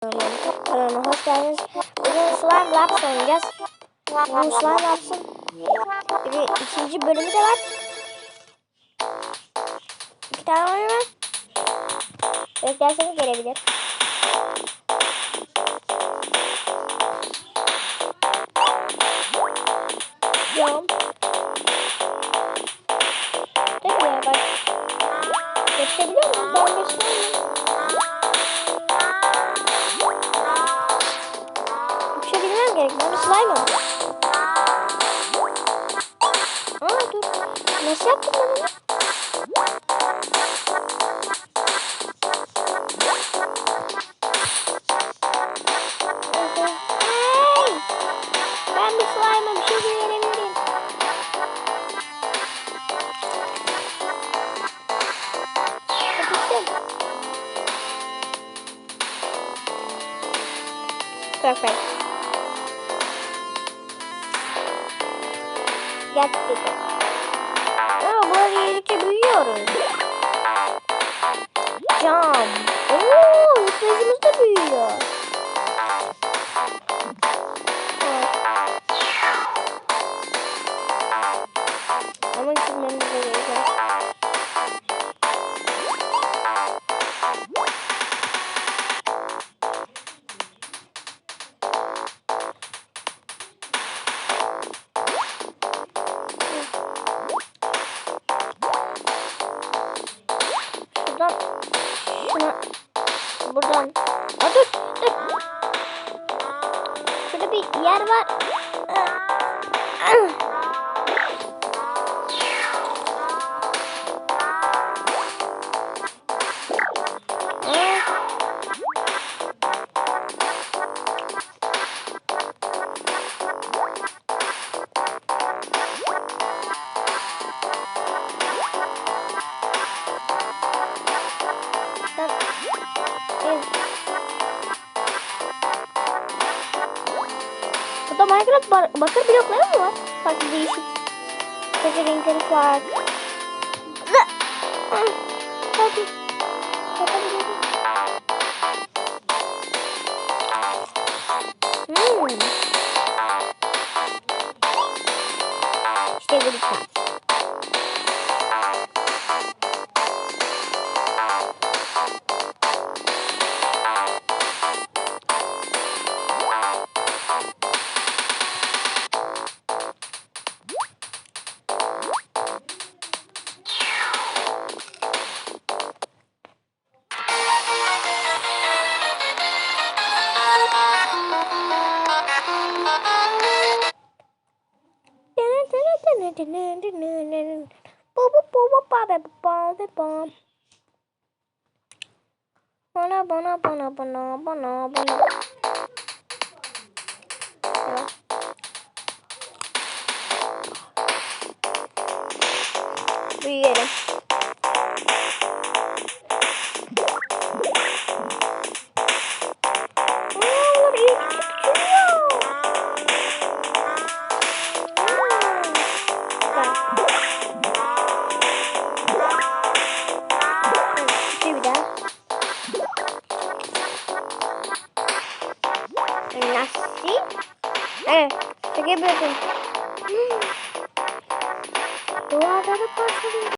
Kanalıma hoş geldiniz. Bugün Slime Labs oynayacağız. Bu Slime Labs'ın ikinci bölümü de var. 2 tane oyun var. Beklerseniz gelebilir. Yok. Değil mi ya bak. Geçebiliyor muyum? Ben geçemiyorum. Uçabilmem gerek. Ben bir slime oldum. Aa dur. Nasıl yaptım ben onu? Hey! Ben bir slime'a bir şey verebilirim. Yapıştım. Perfect. Gerçekten. Burada yedikçe büyüyoruz. Cam. Ooo, hızımız da büyüyor. Ama çizmemiz de gerekiyor. Buradan. Aa, dur. Şurada bir yer var. Burada Minecraft bakır blokları mı var? Farklı değişik. Sadece renkleri farklı. Hadi. İşte bu lütfen. Bana. Evet. Büyüyelim. Evet, çekebilirim. Duvarları parçalıyor.